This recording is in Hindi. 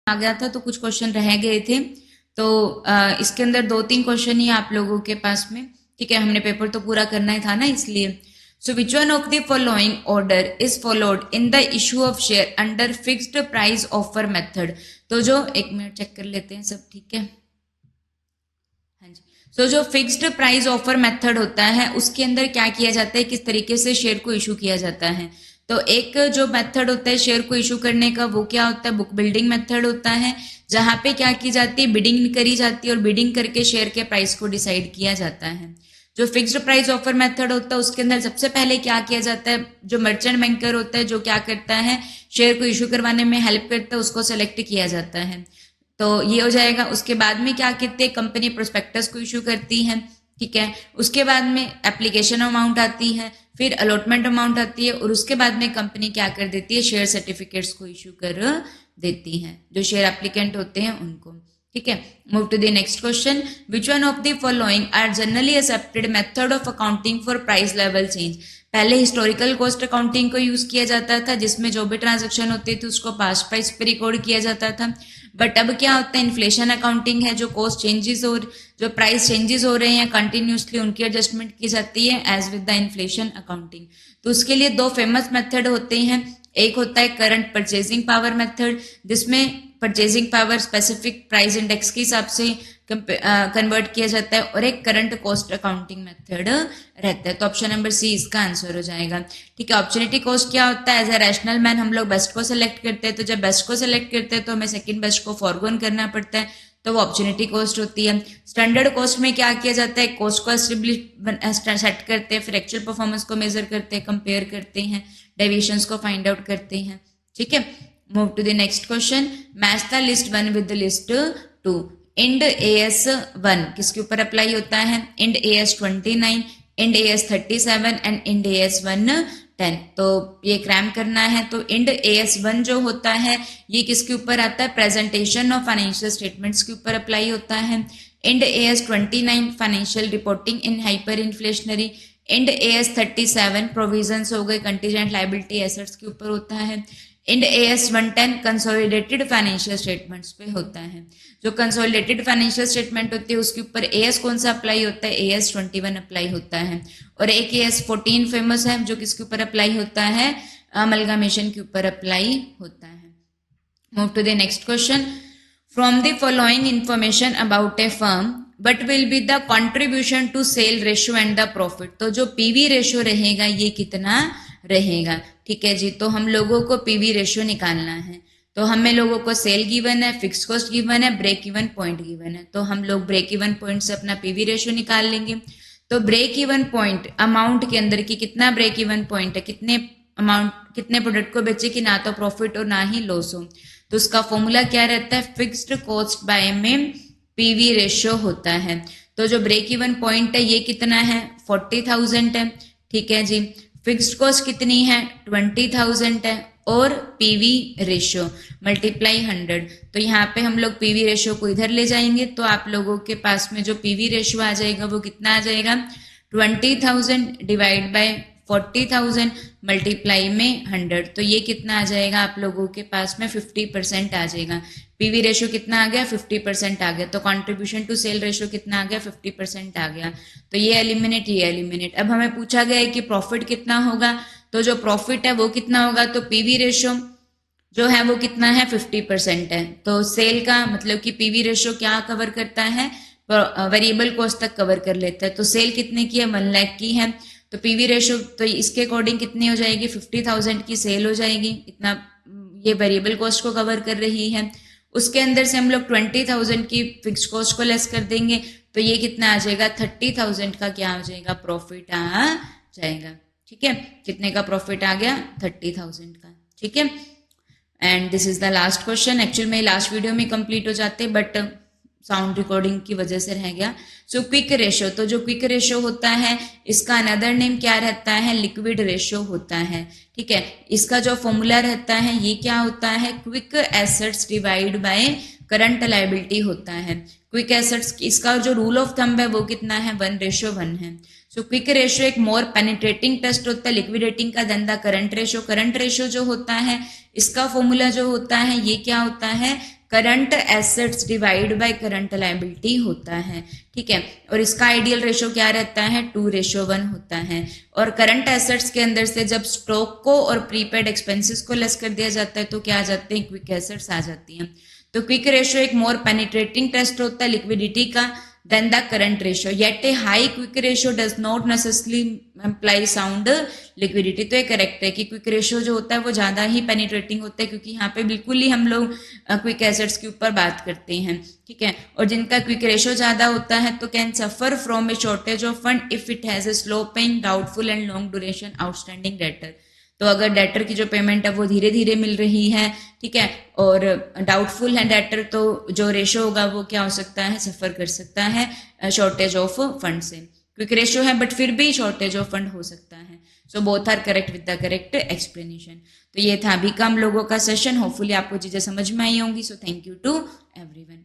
आ गया था तो कुछ क्वेश्चन रह गए थे, तो इसके अंदर 2-3 क्वेश्चन ही आप लोगों के पास में, ठीक है, हमने पेपर तो पूरा करना ही था ना इसलिए। So which one of the following order is followed in the issue of share under fixed price offer method. तो जो, एक मिनट चेक कर लेते हैं सब ठीक है, हाँ जी। सो जो फिक्स्ड प्राइस ऑफर मेथड होता है उसके अंदर क्या किया जाता है, किस तरीके से शेयर को इशू किया जाता है। तो एक जो मेथड होता है शेयर को इशू करने का वो क्या होता है, बुक बिल्डिंग मेथड होता है, जहां पे क्या की जाती है, बिडिंग करी जाती है और बिडिंग करके शेयर के प्राइस को डिसाइड किया जाता है। जो फिक्स्ड प्राइस ऑफर मेथड होता है उसके अंदर सबसे पहले क्या किया जाता है, जो मर्चेंट बैंकर होता है जो क्या करता है, शेयर को इशू करवाने में हेल्प करता है, उसको सेलेक्ट किया जाता है। तो ये हो जाएगा। उसके बाद में क्या कहते हैं, कंपनी प्रोस्पेक्टस को इशू करती है, ठीक है। उसके बाद में एप्लीकेशन अमाउंट आती है, फिर अलॉटमेंट अमाउंट आती है, और उसके बाद में कंपनी क्या कर देती है, शेयर सर्टिफिकेट्स को इशू कर देती है जो शेयर एप्लीकेंट होते हैं उनको, ठीक है। Move to the next question, which one of the following are generally accepted method of accounting for price level change. पहले हिस्टोरिकल कॉस्ट अकाउंटिंग को यूज किया जाता था, जिसमें जो भी ट्रांजेक्शन होती थी उसको पास्ट प्राइस पे रिकॉर्ड किया जाता था। बट अब क्या होता है, इन्फ्लेशन अकाउंटिंग है, जो कॉस्ट चेंजेस और जो प्राइस चेंजेस हो रहे हैं कंटिन्यूसली उनकी एडजस्टमेंट की जाती है as with the inflation accounting. तो उसके लिए 2 फेमस मेथड होते हैं, एक होता है करंट परचेजिंग पावर मेथड, जिसमें purchasing power specific price index के हिसाब से कन्वर्ट किया जाता है, और एक करंट कॉस्ट अकाउंटिंग मेथड रहता है। तो ऑप्शन नंबर सी इसका आंसर हो जाएगा, ठीक है। ऑप्शनिटी कॉस्ट क्या होता है, एज ए रैशनल मैन हम लोग बेस्ट को सेलेक्ट करते हैं, तो जब बेस्ट को सेलेक्ट करते हैं तो हमें सेकंड बेस्ट को फॉरगोन करना पड़ता है, तो वो ऑप्शनिटी कॉस्ट होती है। स्टैंडर्ड कॉस्ट में क्या किया जाता है, कॉस्ट को सेट करते हैं, फिर एक्चुअल परफॉर्मेंस को मेजर करते हैं, कंपेयर करते हैं, डेविएशंस को फाइंड आउट करते हैं, ठीक है। Move to the next question, match the list 1 with the list 2। Ind AS 1 किसके ऊपर अप्लाई होता है, Ind AS 29, Ind AS 37 and Ind AS 110। तो ये क्रैम करना है। तो इंड AS 1 जो होता है ये किसके ऊपर आता है, प्रेजेंटेशन ऑफ फाइनेंशियल स्टेटमेंट्स के ऊपर अप्लाई होता है। Ind AS 29 financial reporting in hyperinflationary, Ind AS 37 provisions हो गए कंटीजेंट लायबिलिटी एसेट्स के ऊपर होता है। Ind AS 110 consolidated financial statements पे होता है। जो कंसोलिडेटेड फाइनेंशियल स्टेटमेंट होती है उसके ऊपर AS कौन सा अप्लाई होता है, AS 21 अप्लाई होता है। और एक AS 14 फेमस है जो किसके ऊपर अप्लाई होता है, अमलगामेशन के ऊपर अप्लाई होता है। Move to the next question, from the following information about a firm but will be the contribution to sale ratio and the profit. तो जो PV रेशियो रहेगा ये कितना रहेगा, ठीक है जी। तो हम लोगों को PV रेशियो निकालना है। तो हमें लोगों को सेल गिवन है, फिक्स कॉस्ट गिवन है, ब्रेक इवन पॉइंट गिवन है। तो हम लोग ब्रेक इवन पॉइंट से अपना PV रेशियो निकाल लेंगे। तो ब्रेक इवन पॉइंट अमाउंट के अंदर की कितना ब्रेक इवन पॉइंट है, कितने अमाउंट, कितने प्रोडक्ट को बेचे कि ना तो प्रॉफिट और ना ही लॉस हो। तो उसका फॉर्मूला क्या रहता है, फिक्स्ड कॉस्ट बाय में PV रेशियो होता है। तो जो ब्रेक इवन पॉइंट है ये कितना है, 40,000 है, ठीक है जी। फिक्स्ड कॉस्ट कितनी है, 20,000 है, और PV रेशियो मल्टीप्लाई 100। तो यहाँ पे हम लोग PV रेशियो को इधर ले जाएंगे तो आप लोगों के पास में जो PV रेशियो आ जाएगा वो कितना आ जाएगा, 20,000 डिवाइड बाय 40,000 मल्टीप्लाई में 100। तो ये कितना आ जाएगा आप लोगों के पास में 50% आ जाएगा। PV रेशियो कितना आ गया, 50% आ गया। तो कंट्रीब्यूशन टू सेल रेशियो कितना आ गया, 50% आ गया। तो ये एलिमिनेट, ये एलिमिनेट। अब हमें पूछा गया है कि प्रॉफिट कितना होगा, तो जो प्रॉफिट है वो कितना होगा, तो PV रेशियो जो है वो कितना है, 50% है। तो सेल का मतलब कि PV रेशियो क्या कवर करता है, वेरिएबल कॉस्ट तक कवर कर लेता है। तो सेल कितने की है, 1 लाख की है, तो PV रेशियो तो इसके अकॉर्डिंग कितनी हो जाएगी, 50,000 की सेल हो जाएगी, इतना ये वेरिएबल कॉस्ट को कवर कर रही है। उसके अंदर से हम लोग 20,000 की फिक्स कॉस्ट को लेस कर देंगे, तो ये कितना आ जाएगा, 30,000 का क्या हो जाएगा, प्रॉफिट आ जाएगा, ठीक है। कितने का प्रॉफिट आ गया, 30,000 का, ठीक है। And this is the last question. Actual में लास्ट वीडियो में कंप्लीट हो जाते बट साउंड रिकॉर्डिंग की वजह से रह गया। सो क्विक रेशियो, तो जो क्विक रेशियो होता है इसका अनदर नेम क्या रहता है, लिक्विड रेशियो होता है, ठीक है। इसका जो फॉर्मूला रहता है ये क्या होता है, quick assets divide by current liability होता है। क्विक एसेट्स इसका जो रूल ऑफ थंब है वो कितना है, 1:1 है। सो क्विक रेशियो एक मोर पेनिट्रेटिंग टेस्ट होता है लिक्विडेटिंग का धंधा करंट रेशियो। करंट रेशियो जो होता है इसका फॉर्मूला जो होता है ये क्या होता है, current assets divide by current liability होता है, ठीक है। और इसका आइडियल रेशो क्या रहता है, 2:1 होता है। और करंट एसेट्स के अंदर से जब स्टॉक को और प्रीपेड एक्सपेंसेस को लेस कर दिया जाता है तो क्या आ जाते हैं, क्विक एसेट्स आ जाती हैं। तो क्विक रेशो एक मोर पेनिट्रेटिंग टेस्ट होता है लिक्विडिटी का than the current ratio, yet a high quick ratio does not necessarily imply sound liquidity। तो ये करेक्ट है कि क्विक रेशियो जो होता है वो ज़्यादा ही पेनिट्रेटिंग होता है, क्योंकि यहाँ पे बिल्कुल ही हम लोग क्विक एसेट्स के ऊपर बात करते हैं, ठीक है। और जिनका क्विक रेशियो ज़्यादा होता है तो can suffer from A shortage of fund if it has a slow paying doubtful and long duration outstanding debtor. तो अगर डेटर की जो पेमेंट है वो धीरे धीरे मिल रही है, ठीक है, और डाउटफुल है डेटर, तो जो रेशो होगा वो क्या हो सकता है, सफर कर सकता है शॉर्टेज ऑफ फंड से। क्विक रेशो है बट फिर भी शॉर्टेज ऑफ फंड हो सकता है। So both are correct with the correct explanation. तो ये था अभी का हम लोगों का सेशन। होपफुली आपको चीजें समझ में आई होंगी। So thank you to everyone.